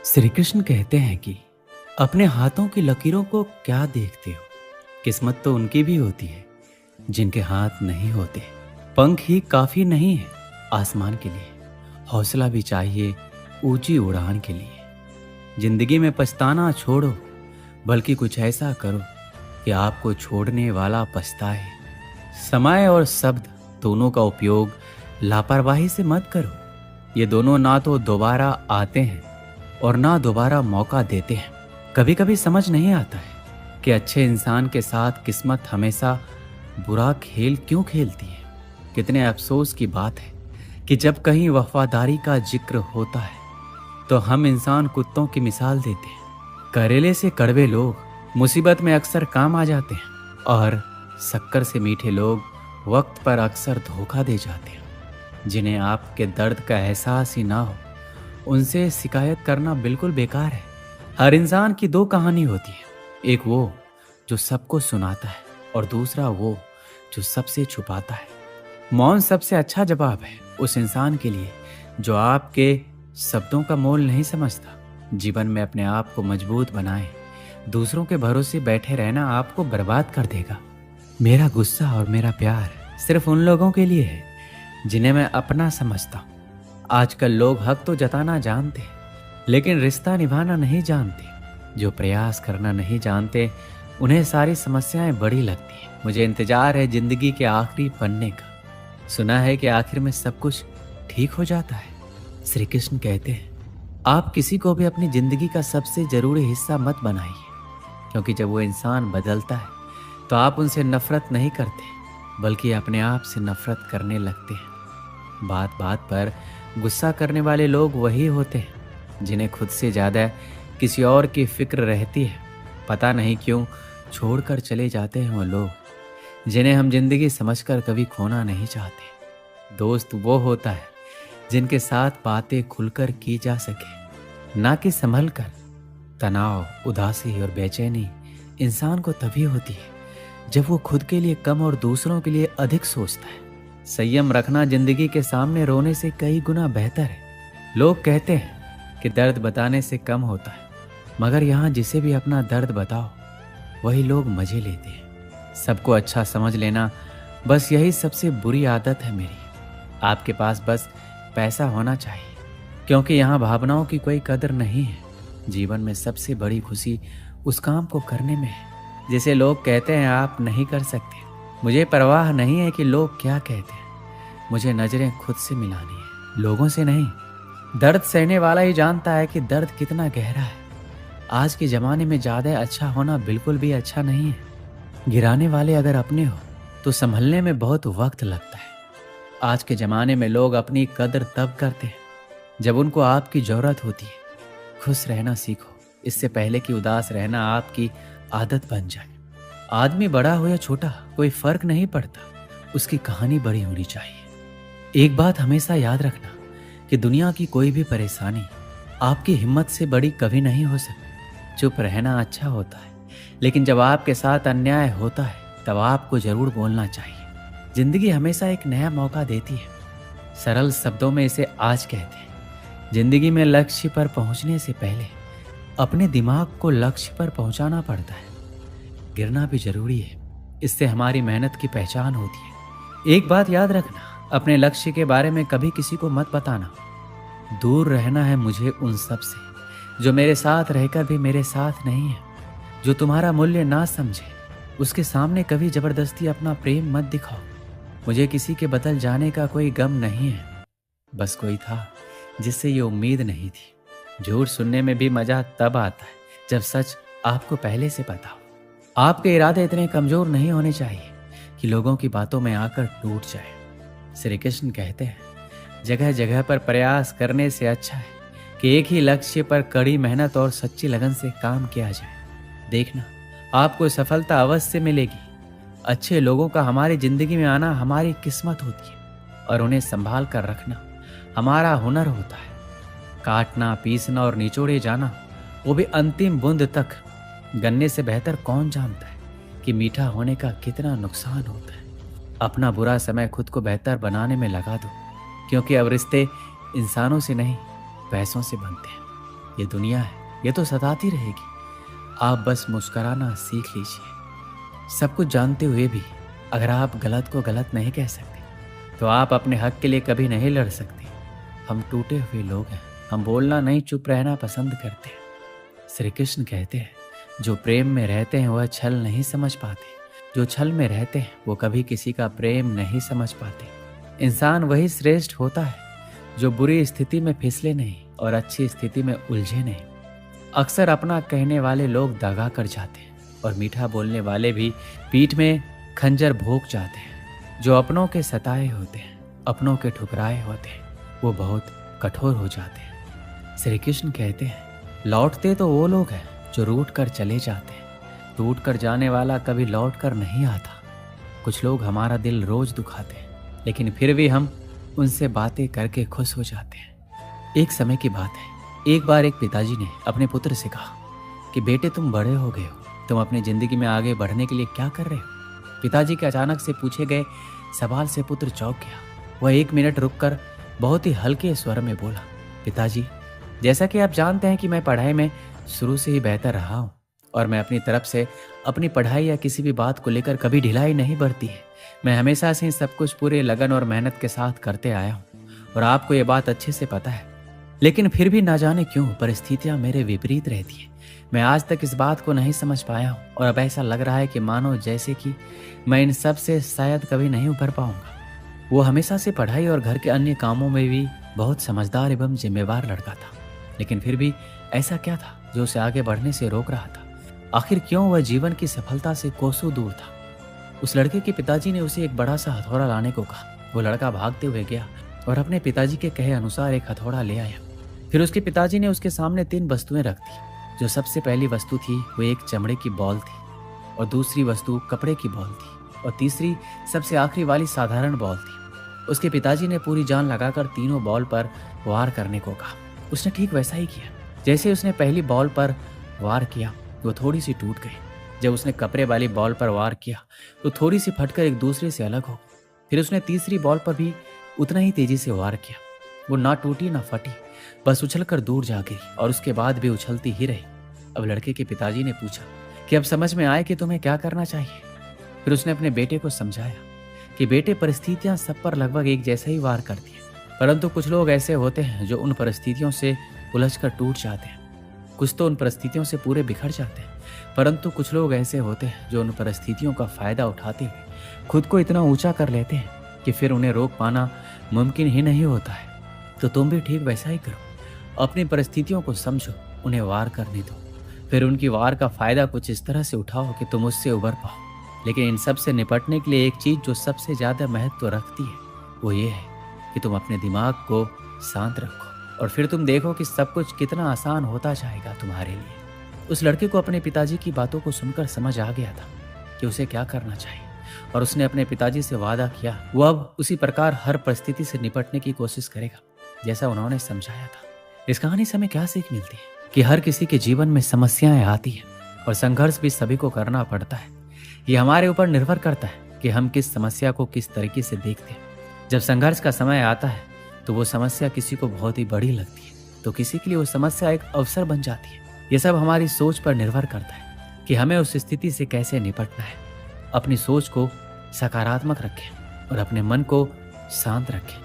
श्री कृष्ण कहते हैं कि अपने हाथों की लकीरों को क्या देखते हो। किस्मत तो उनकी भी होती है जिनके हाथ नहीं होते। पंख ही काफी नहीं है आसमान के लिए, हौसला भी चाहिए ऊंची उड़ान के लिए। जिंदगी में पछताना छोड़ो, बल्कि कुछ ऐसा करो कि आपको छोड़ने वाला पछताए। समय और शब्द दोनों का उपयोग लापरवाही से मत करो। ये दोनों ना तो दोबारा आते हैं और ना दोबारा मौका देते हैं। कभी कभी समझ नहीं आता है कि अच्छे इंसान के साथ किस्मत हमेशा बुरा खेल क्यों खेलती है। कितने अफसोस की बात है कि जब कहीं वफादारी का जिक्र होता है तो हम इंसान कुत्तों की मिसाल देते हैं। करेले से कड़वे लोग मुसीबत में अक्सर काम आ जाते हैं और शक्कर से मीठे लोग वक्त पर अक्सर धोखा दे जाते हैं। जिन्हें आपके दर्द का एहसास ही ना हो, उनसे शिकायत करना बिल्कुल बेकार है। हर इंसान की दो कहानी होती है, एक वो जो सबको सुनाता है और दूसरा वो जो सबसे छुपाता है। मौन सबसे अच्छा जवाब है उस इंसान के लिए जो आपके शब्दों का मोल नहीं समझता। जीवन में अपने आप को मजबूत बनाएं। दूसरों के भरोसे बैठे रहना आपको बर्बाद कर देगा। मेरा गुस्सा और मेरा प्यार सिर्फ उन लोगों के लिए है जिन्हें मैं अपना समझता हूँ। आजकल लोग हक तो जताना जानते हैं, लेकिन रिश्ता निभाना नहीं जानते। जो प्रयास करना नहीं जानते, उन्हें सारी समस्याएं बड़ी लगती हैं। मुझे इंतजार है जिंदगी के आखिरी पन्ने का। सुना है कि आखिर में सब कुछ ठीक हो जाता है। श्री कृष्ण कहते हैं, आप किसी को भी अपनी जिंदगी का सबसे जरूरी हिस्सा मत बनाइए, क्योंकि जब वो इंसान बदलता है तो आप उनसे नफरत नहीं करते, बल्कि अपने आप से नफरत करने लगते हैं। बात बात पर गुस्सा करने वाले लोग वही होते हैं जिन्हें खुद से ज़्यादा किसी और की फिक्र रहती है। पता नहीं क्यों छोड़कर चले जाते हैं वो लोग जिन्हें हम जिंदगी समझकर कभी खोना नहीं चाहते। दोस्त वो होता है जिनके साथ बातें खुलकर की जा सके, ना कि संभल कर। तनाव, उदासी और बेचैनी इंसान को तभी होती है जब वो खुद के लिए कम और दूसरों के लिए अधिक सोचता है। संयम रखना जिंदगी के सामने रोने से कई गुना बेहतर है। लोग कहते हैं कि दर्द बताने से कम होता है, मगर यहाँ जिसे भी अपना दर्द बताओ वही लोग मजे लेते हैं। सबको अच्छा समझ लेना, बस यही सबसे बुरी आदत है मेरी। आपके पास बस पैसा होना चाहिए, क्योंकि यहाँ भावनाओं की कोई कदर नहीं है। जीवन में सबसे बड़ी खुशी उस काम को करने में है जिसे लोग कहते हैं आप नहीं कर सकते। मुझे परवाह नहीं है कि लोग क्या कहते हैं, मुझे नजरें खुद से मिलानी है, लोगों से नहीं। दर्द सहने वाला ही जानता है कि दर्द कितना गहरा है। आज के ज़माने में ज़्यादा अच्छा होना बिल्कुल भी अच्छा नहीं है। गिराने वाले अगर अपने हो तो संभलने में बहुत वक्त लगता है। आज के ज़माने में लोग अपनी कदर तब करते हैं जब उनको आपकी ज़रूरत होती है। खुश रहना सीखो, इससे पहले कि उदास रहना आपकी आदत बन जाए। आदमी बड़ा हो या छोटा कोई फर्क नहीं पड़ता, उसकी कहानी बड़ी होनी चाहिए। एक बात हमेशा याद रखना कि दुनिया की कोई भी परेशानी आपकी हिम्मत से बड़ी कभी नहीं हो सकती। चुप रहना अच्छा होता है, लेकिन जब आपके साथ अन्याय होता है तब आपको जरूर बोलना चाहिए। जिंदगी हमेशा एक नया मौका देती है। सरल शब्दों में इसे आज कहते हैं। जिंदगी में लक्ष्य पर पहुंचने से पहले अपने दिमाग को लक्ष्य पर पहुंचाना पड़ता है। गिरना भी जरूरी है, इससे हमारी मेहनत की पहचान होती है। एक बात याद रखना, अपने लक्ष्य के बारे में कभी किसी को मत बताना। दूर रहना है मुझे उन सब से जो मेरे साथ रहकर भी मेरे साथ नहीं है। जो तुम्हारा मूल्य ना समझे उसके सामने कभी जबरदस्ती अपना प्रेम मत दिखाओ। मुझे किसी के बदल जाने का कोई गम नहीं है, बस कोई था जिससे ये उम्मीद नहीं थी। झूठ सुनने में भी मजा तब आता है जब सच आपको पहले से पता हो। आपके इरादे इतने कमजोर नहीं होने चाहिए कि लोगों की बातों में आकर टूट जाए। श्री कृष्ण कहते हैं, जगह जगह पर प्रयास करने से अच्छा है कि एक ही लक्ष्य पर कड़ी मेहनत और सच्ची लगन से काम किया जाए। देखना, आपको सफलता अवश्य मिलेगी। अच्छे लोगों का हमारी जिंदगी में आना हमारी किस्मत होती है और उन्हें संभाल कर रखना हमारा हुनर होता है। काटना, पीसना और निचोड़े जाना, वो भी अंतिम बूंद तक, गन्ने से बेहतर कौन जानता है कि मीठा होने का कितना नुकसान होता है। अपना बुरा समय खुद को बेहतर बनाने में लगा दो, क्योंकि अब रिश्ते इंसानों से नहीं पैसों से बनते हैं। ये दुनिया है, ये तो सताती रहेगी। आप बस मुस्कुराना सीख लीजिए। सब कुछ जानते हुए भी अगर आप गलत को गलत नहीं कह सकते तो आप अपने हक के लिए कभी नहीं लड़ सकते। हम टूटे हुए लोग हैं, हम बोलना नहीं चुप रहना पसंद करते हैं। श्री कृष्ण कहते हैं, जो प्रेम में रहते हैं वह छल नहीं समझ पाते, जो छल में रहते हैं वो कभी किसी का प्रेम नहीं समझ पाते। इंसान वही श्रेष्ठ होता है जो बुरी स्थिति में फिसले नहीं और अच्छी स्थिति में उलझे नहीं। अक्सर अपना कहने वाले लोग दगा कर जाते हैं और मीठा बोलने वाले भी पीठ में खंजर भोंक जाते हैं। जो अपनों के सताए होते हैं, अपनों के ठुकराए होते हैं, वो बहुत कठोर हो जाते हैं। श्री कृष्ण कहते हैं, लौटते तो वो लोग हैं जो रूठ कर चले जाते हैं, टूट कर जाने वाला कभी लौट कर नहीं आता। कुछ लोग हमारा दिल रोज दुखाते हैं, लेकिन फिर भी हम उनसे बातें करके खुश हो जाते हैं। एक समय की बात है, एक बार एक पिताजी ने अपने पुत्र से कहा कि बेटे तुम बड़े हो गए हो, तुम अपनी जिंदगी में आगे बढ़ने के लिए क्या कर रहे हो? पिताजी के अचानक से पूछे गए सवाल से पुत्र चौंक गया। वह 1 मिनट रुककर बहुत ही हल्के स्वर में बोला, पिताजी, जैसा कि आप जानते हैं कि मैं पढ़ाई में शुरू से ही बेहतर रहा हूँ और मैं अपनी तरफ से अपनी पढ़ाई या किसी भी बात को लेकर कभी ढिलाई नहीं बरती है। मैं हमेशा से सब कुछ पूरे लगन और मेहनत के साथ करते आया हूँ और आपको ये बात अच्छे से पता है, लेकिन फिर भी ना जाने क्यों परिस्थितियां मेरे विपरीत रहती हैं। मैं आज तक इस बात को नहीं समझ पाया हूँ और अब ऐसा लग रहा है कि मानो जैसे कि मैं इन सब से शायद कभी नहीं उभर पाऊंगा। वो हमेशा से पढ़ाई और घर के अन्य कामों में भी बहुत समझदार एवं जिम्मेवार लड़का था, लेकिन फिर भी ऐसा क्या था जो उसे आगे बढ़ने से रोक रहा था? आखिर क्यों वह जीवन की सफलता से कोसों दूर था? उस लड़के के पिताजी ने उसे एक बड़ा सा हथौड़ा लाने को कहा। वो लड़का भागते हुए गया और अपने पिताजी के कहे अनुसार एक हथौड़ा ले आया। फिर उसके पिताजी ने उसके सामने 3 वस्तुएं रख दी। जो सबसे पहली वस्तु थी वो एक चमड़े की बॉल थी, और दूसरी वस्तु कपड़े की बॉल थी, और तीसरी सबसे आखिरी वाली साधारण बॉल थी। उसके पिताजी ने पूरी जान लगाकर तीनों बॉल पर वार करने को कहा। उसने ठीक वैसा ही किया। जैसे उसने पहली बॉल पर वार किया वो थोड़ी सी टूट गई। जब उसने कपड़े वाली बॉल पर वार किया तो थोड़ी सी फटकर एक दूसरे से अलग हो गई। फिर उसने तीसरी बॉल पर भी उतना ही तेजी से वार किया। वो ना टूटी ना फटी, बस उछलकर दूर जा गिरी और उसके बाद भी उछलती ही रही। अब लड़के के पिताजी ने पूछा कि अब समझ में आए कि तुम्हें क्या करना चाहिए। फिर उसने अपने बेटे को समझाया कि बेटे, परिस्थितियां सब पर लगभग एक जैसा ही वार करती हैं, परंतु कुछ लोग ऐसे होते हैं जो उन परिस्थितियों से उलझकर टूट जाते हैं। कुछ तो उन परिस्थितियों से पूरे बिखर जाते हैं, परंतु कुछ लोग ऐसे होते हैं जो उन परिस्थितियों का फायदा उठाते हुए खुद को इतना ऊंचा कर लेते हैं कि फिर उन्हें रोक पाना मुमकिन ही नहीं होता है। तो तुम भी ठीक वैसा ही करो। अपनी परिस्थितियों को समझो, उन्हें वार करने दो, फिर उनकी वार का फायदा कुछ इस तरह से उठाओ कि तुम उससे उबर पाओ। लेकिन इन सब से निपटने के लिए एक चीज जो सबसे ज्यादा महत्व रखती है वो ये है कि तुम अपने दिमाग को शांत रखो, और फिर तुम देखो कि सब कुछ कितना आसान होता जाएगा तुम्हारे लिए। उस लड़के को अपने पिताजी की बातों को सुनकर समझ आ गया था कि उसे क्या करना चाहिए, और उसने अपने पिताजी से वादा किया वो अब उसी प्रकार हर परिस्थिति से निपटने की कोशिश करेगा जैसा उन्होंने समझाया था। इस कहानी से हमें क्या सीख मिलती है कि हर किसी के जीवन में समस्याएं आती हैं और संघर्ष भी सभी को करना पड़ता है। ये हमारे ऊपर निर्भर करता है कि हम किस समस्या को किस तरीके से देखते हैं। जब संघर्ष का समय आता है तो वो समस्या किसी को बहुत ही बड़ी लगती है, तो किसी के लिए वो समस्या एक अवसर बन जाती है। ये सब हमारी सोच पर निर्भर करता है कि हमें उस स्थिति से कैसे निपटना है। अपनी सोच को सकारात्मक रखें और अपने मन को शांत रखें।